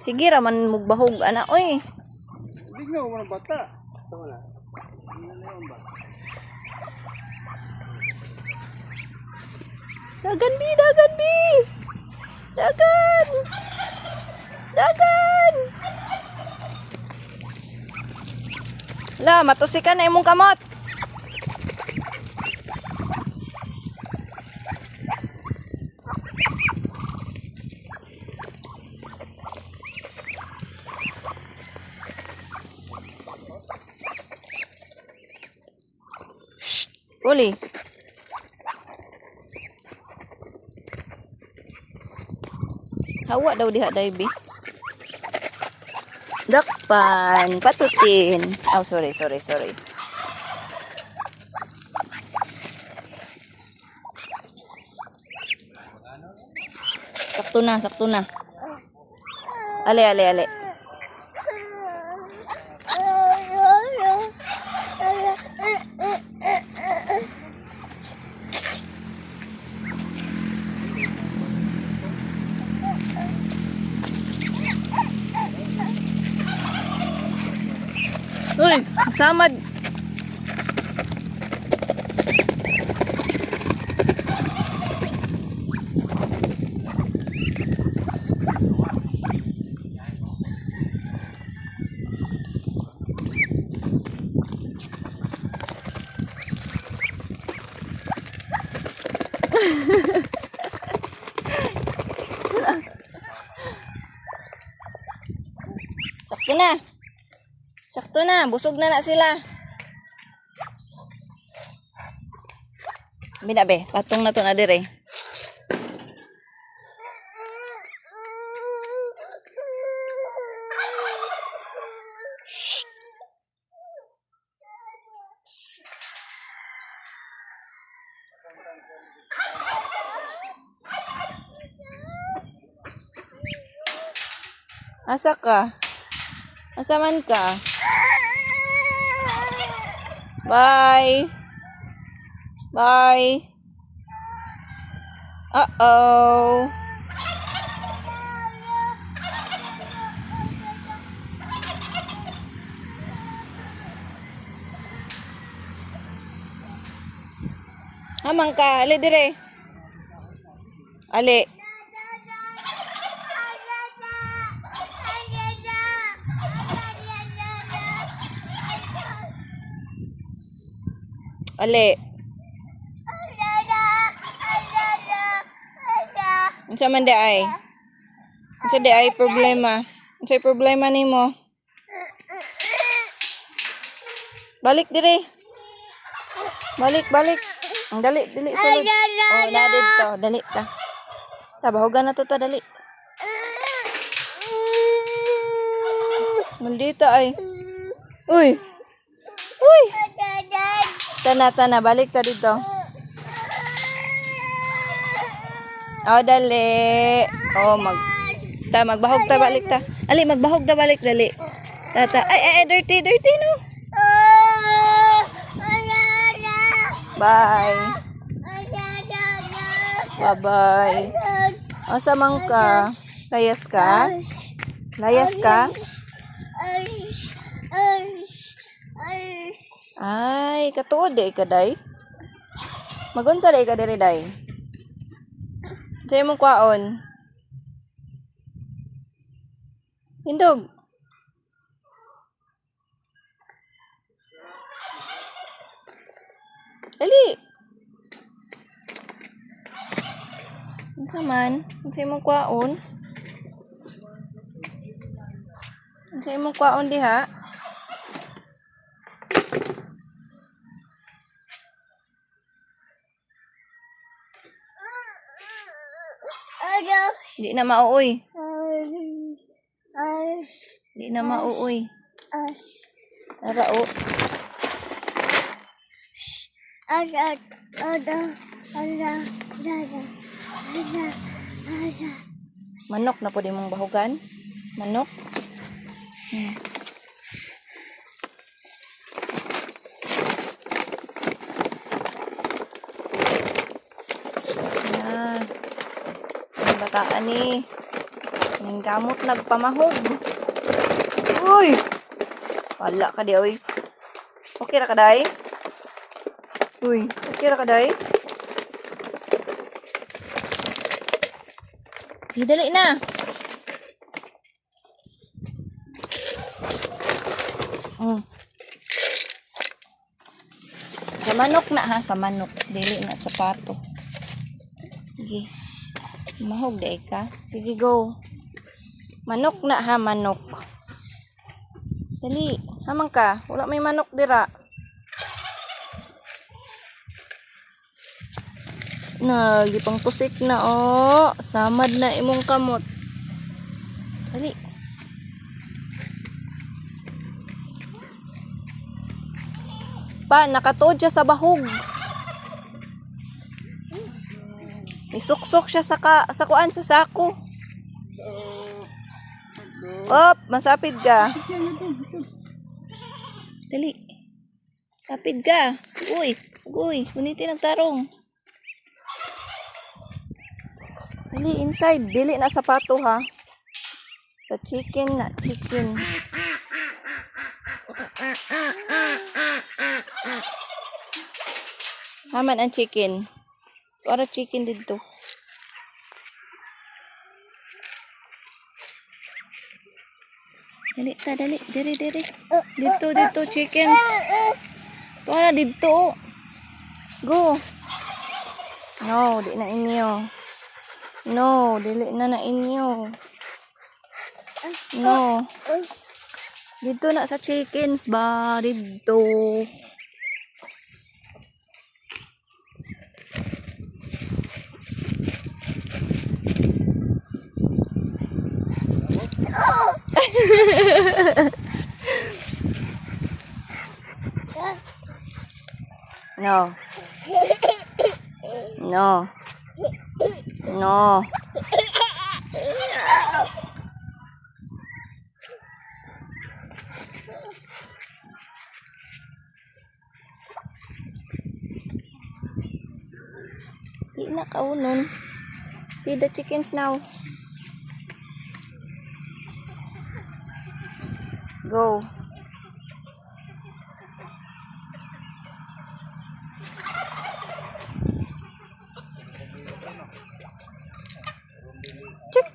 Sige raman mugbahog ana oy. Bignaw mo ng bata. Tama na. Dagan bi, dagan bi. Dagan. Dagan. La, matusikan na imong kamot. Uli. Hawa daw diha daybi. Dakpan, patutin. Oh, sorry. Sakto na. Ale. Uy, samad. Sakto na, busog na sila. Binabe, patong na to na dire. Asa ka? Asa man ka? Bye. Uh-oh. Hamang ka, ali dire. Ali. Ali. Unsa man di ay? Unsa di ay problema? Unsa problema nimo? Balik dire. Balik. Ang dali sulod. Oh, na dito, dali ta. Tabahogan na to ta dali. Mundita ay. Uy. Tana, balik ta dito. Oh, dali. Oh, magbahog ta balik ta. Ali, magbahog ta balik dali. Tata, ay, dirty no. Bye. Bye. Asa man ka? Layas ka? Ay, katuod di ka day. Magunsa di ka diri day. Sa imong kwaon. Hindog. Dali. Unsa man? Unsa imong kwaon? Unsa imong kwaon diha? Di na mauoy. Tara o. Manok na po di mong bahugan. Manok. Bataan ni. Ning gamot nagpamahog. Uy! Wala ka di, uy. Okay ra ka, day? Uy, okay ra ka, day? Dali na. Sa manok na ha, sa manok. Dili na sa pato. Sige. Mahog day ka. Sige, go. Manok na ha, manok. Dali. Hamang ka. Wala may manok dira. Nagipang pusik na oh. Samad na imong kamot. Dali. Pa, nakatuod siya sa bahog. Isuksok siya sa kuan sa sako. Op, masapid ka. Dali. Sapid ka. Uy, uy, unitin ang tarong. Dali, inside. Dili na sapato ha. Sa chicken na, chicken. Haman ang chicken. Para chicken dito. Dali ta, dali. Diri. Dito, chickens. Para dito. Go. No, di na inyo. No, dili na inyo. No. Dito na sa chickens ba? Dito. No. No. No. Di na kaunon. Feed the chickens now. Go. Chick.